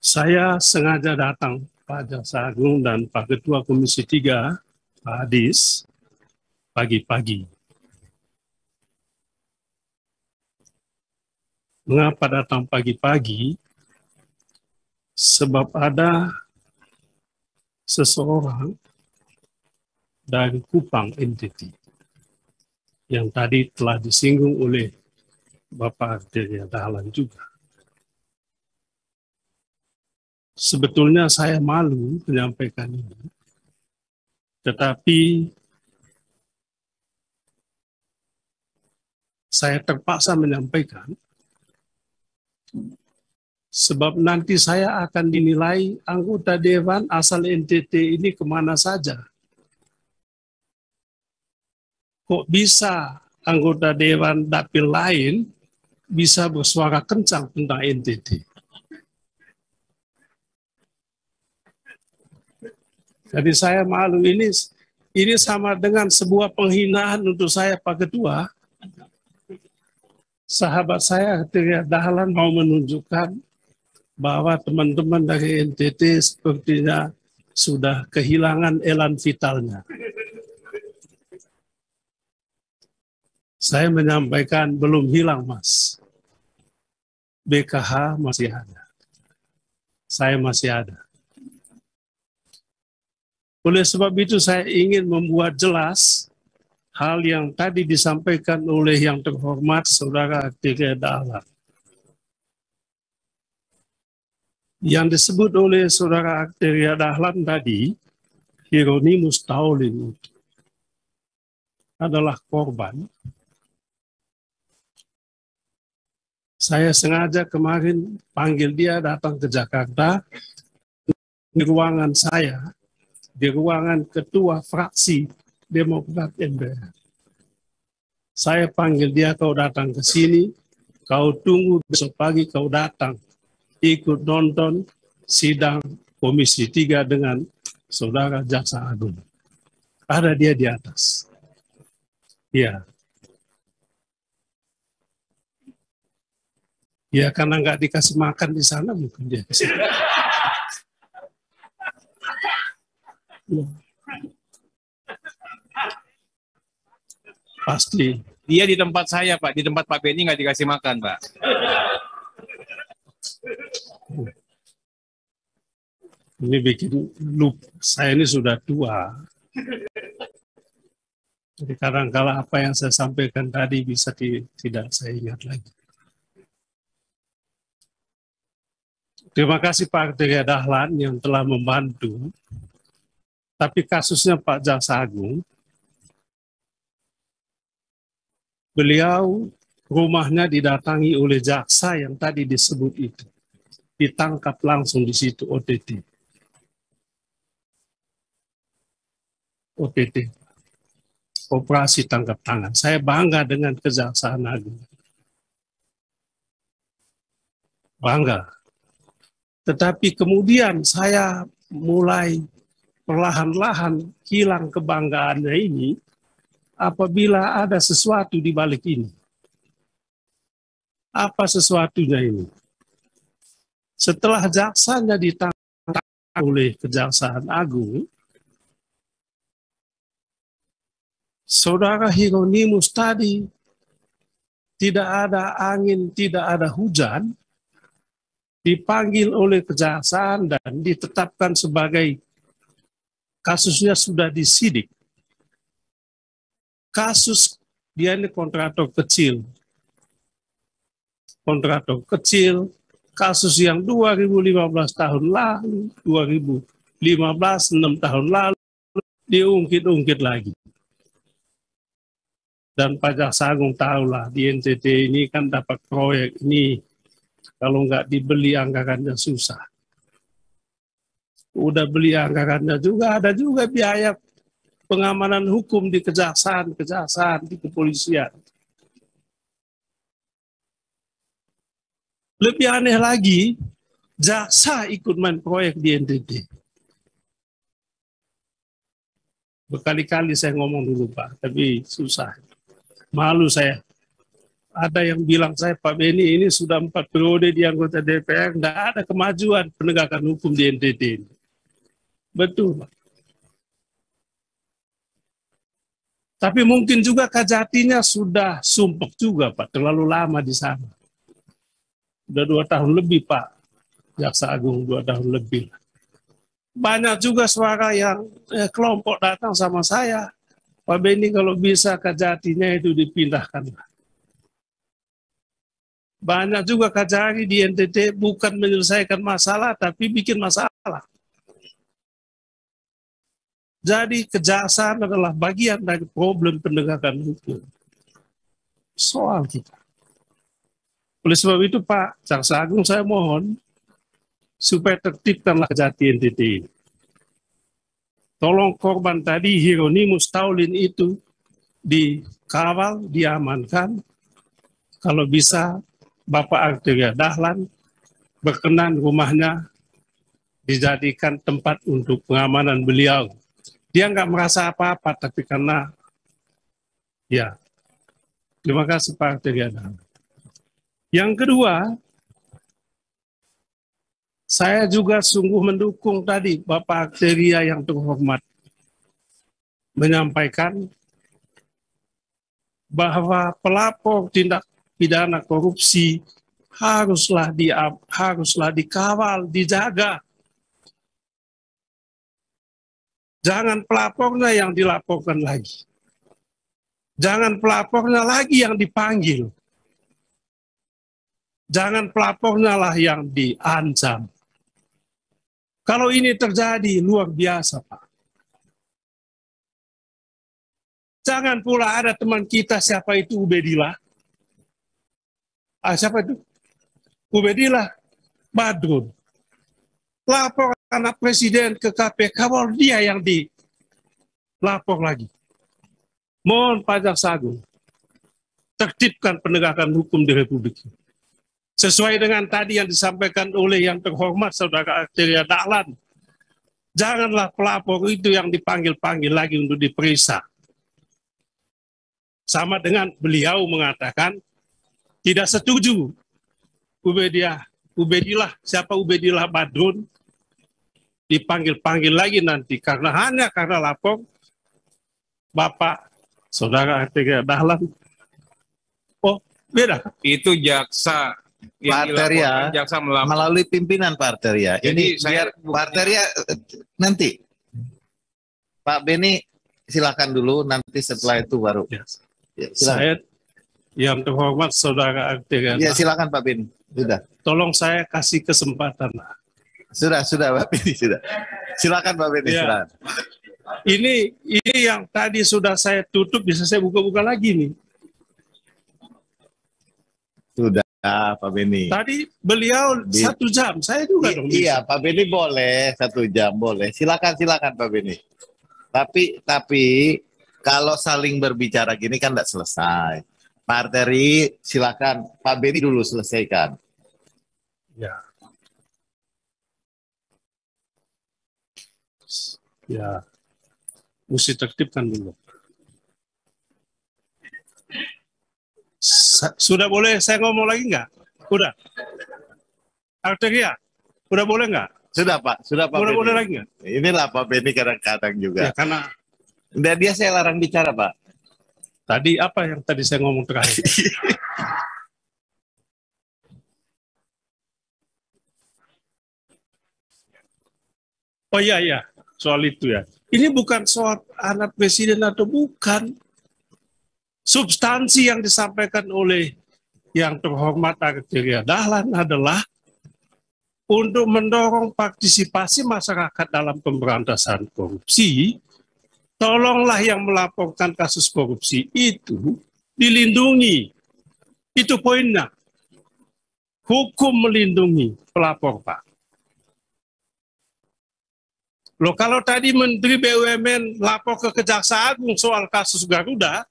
Saya sengaja datang, Pak Jaksa Agung dan Pak Ketua Komisi 3, Pak Adis, pagi-pagi. Mengapa datang pagi-pagi? Sebab ada seseorang dari Kupang NTT yang tadi telah disinggung oleh Bapak Arteria Dahlan juga. Sebetulnya saya malu menyampaikan ini, tetapi saya terpaksa menyampaikan sebab nanti saya akan dinilai anggota Dewan asal NTT ini kemana saja. Kok bisa anggota Dewan Dapil lain bisa bersuara kencang tentang NTT? Jadi saya malu, ini sama dengan sebuah penghinaan untuk saya, Pak Ketua. Sahabat saya Arteria Dahlan mau menunjukkan bahwa teman-teman dari NTT sepertinya sudah kehilangan elan vitalnya. Saya menyampaikan belum hilang, Mas. BKH masih ada. Saya masih ada. Oleh sebab itu saya ingin membuat jelas hal yang tadi disampaikan oleh yang terhormat Saudara Arteria Dahlan. Yang disebut oleh Saudara Arteria Dahlan tadi, Hieronymus Taulin adalah korban. Saya sengaja kemarin panggil dia datang ke Jakarta di ruangan saya, di ruangan ketua fraksi Demokrat MPR. Saya panggil dia, kau datang ke sini, kau tunggu besok pagi kau datang ikut nonton sidang Komisi 3 dengan Saudara Jaksa Agung. Ada dia di atas. Ya. Ya karena nggak dikasih makan di sana mungkin dia ke sini. Ya. Pasti. Dia di tempat saya, Pak. Di tempat Pak Benny nggak dikasih makan, Pak. Ini bikin lupa. Saya ini sudah tua. Jadi kadang-kala apa yang saya sampaikan tadi bisa tidak saya ingat lagi. Terima kasih Pak Arteria Dahlan yang telah membantu. Tapi kasusnya Pak Jaksa Agung, beliau rumahnya didatangi oleh jaksa yang tadi disebut itu. Ditangkap langsung di situ OTT. OTT. Operasi tangkap tangan. Saya bangga dengan Kejaksaan Agung. Bangga. Tetapi kemudian saya mulai perlahan-lahan hilang kebanggaannya ini apabila ada sesuatu di balik ini. Apa sesuatunya ini? Setelah jaksanya ditangkap oleh Kejaksaan Agung, Saudara Hieronymus tadi tidak ada angin, tidak ada hujan, dipanggil oleh kejaksaan dan ditetapkan sebagai kasusnya sudah disidik. Kasus dia ini kontraktor kecil. Kontraktor kecil, kasus yang 2015 tahun lalu, 2015, 6 tahun lalu, diungkit-ungkit lagi. Dan Pak Jaksa Agung tahulah di NTT ini kan dapat proyek ini, kalau nggak dibeli anggarannya susah. Udah beli anggarannya juga, ada juga biaya pengamanan hukum di kejaksaan, di kepolisian. Lebih aneh lagi, jaksa ikut main proyek di NTT. Berkali-kali saya ngomong dulu Pak, tapi susah. Malu saya. Ada yang bilang saya, Pak Beni ini sudah 4 periode di anggota DPR, tidak ada kemajuan penegakan hukum di NTT ini. Betul Pak. Tapi mungkin juga Kajatinya sudah sumpek juga Pak, terlalu lama di sana. Sudah 2 tahun lebih Pak, Jaksa Agung 2 tahun lebih. Banyak juga suara yang kelompok datang sama saya, Pak Beni kalau bisa Kajatinya itu dipindahkan. Banyak juga Kajari di NTT bukan menyelesaikan masalah, tapi bikin masalah. Jadi kejaksaan adalah bagian dari problem penegakan hukum. Soal kita. Oleh sebab itu Pak Jaksa Agung saya mohon supaya tertibkanlah Kejati NTT. Tolong korban tadi Hieronymus Taulin itu dikawal, diamankan. Kalau bisa Bapak Arteria Dahlan berkenan rumahnya dijadikan tempat untuk pengamanan beliau. Dia nggak merasa apa-apa, tapi karena ya. Terima kasih Pak Arteria Dahlan. Yang kedua, saya juga sungguh mendukung tadi Bapak Arteria yang terhormat menyampaikan bahwa pelapor tindak pidana korupsi haruslah dikawal, dijaga. Jangan pelapornya yang dilaporkan lagi. Jangan pelapornya lagi yang dipanggil. Jangan pelapornya lah yang diancam. Kalau ini terjadi, luar biasa, Pak. Jangan pula ada teman kita, siapa itu Ubedillah. Siapa itu? Ubedillah Badrun. Lapor anak presiden ke KPK, kalau dia yang dilapor lagi. Mohon Pak Jaksa Agung, tertibkan penegakan hukum di Republik ini. Sesuai dengan tadi yang disampaikan oleh yang terhormat Saudara Arteria Dahlan. Janganlah pelapor itu yang dipanggil-panggil lagi untuk diperiksa. Sama dengan beliau mengatakan tidak setuju Ubedillah, siapa Ubedillah Badrun dipanggil-panggil lagi nanti hanya karena lapor Bapak Saudara Arteria Dahlan. Oh, beda. Itu jaksa yang Arteria jaksa melapor melalui pimpinan Pak Arteria. Jadi Ini saya biar Pak Arteria nanti. Pak Beni silakan dulu, nanti setelah itu baru. Ya. Ya, silakan. Saya yang terhormat Saudara Arteria. Ya, silakan Pak Beni. Sudah. Tolong saya kasih kesempatan. Sudah Pak Beni, sudah. Silakan Pak Beni, Ya. silakan. Ini yang tadi sudah saya tutup, bisa saya buka-buka lagi nih. Sudah Pak Beni. Tadi beliau 1 jam, saya juga dong. Iya, Pak Beni boleh 1 jam, boleh. Silakan Pak Beni. Tapi kalau saling berbicara gini kan tidak selesai. Pak Arteri, silakan Pak Beni dulu selesaikan. Ya. Ya. Mesti tertibkan dulu. Sudah boleh saya ngomong lagi nggak? Udah. Arteria, udah boleh nggak? Sudah Pak Udah Beni. boleh lagi nggak? Inilah Pak Beni kadang-kadang juga. Ya, karena Dia saya larang bicara Pak. tadi apa yang tadi saya ngomong terakhir? Oh iya, soal itu ya. Ini bukan soal anak presiden atau bukan. Substansi yang disampaikan oleh yang terhormat Arteria Dahlan adalah untuk mendorong partisipasi masyarakat dalam pemberantasan korupsi. Tolonglah yang melaporkan kasus korupsi itu dilindungi. Itu poinnya. Hukum melindungi pelapor, Pak. Loh, kalau tadi Menteri BUMN lapor ke Kejaksaan Agung soal kasus Garuda,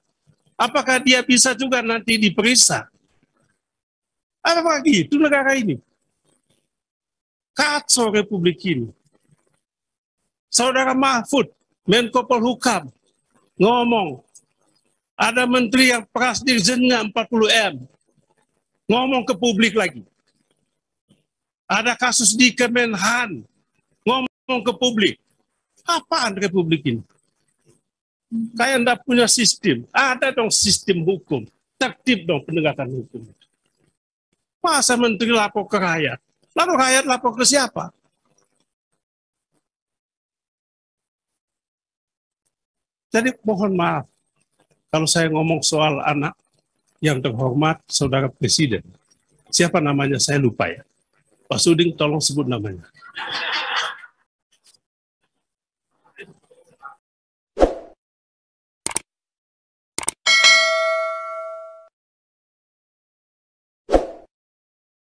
apakah dia bisa juga nanti diperiksa? Apakah gitu negara ini? Kacau Republik ini. Saudara Mahfud, Menko Polhukam, ngomong, ada menteri yang peras dirjennya 40M, ngomong ke publik lagi. Ada kasus di Kemenhan, ngomong ke publik. Apaan Republik ini? Kayak enggak punya sistem. Ada dong sistem hukum. Tertib dong penegakan hukum. Masa menteri lapor ke rakyat? Lalu rakyat lapor ke siapa? Jadi mohon maaf kalau saya ngomong soal anak yang terhormat Saudara Presiden. Siapa namanya saya lupa ya. Pak Suding tolong sebut namanya.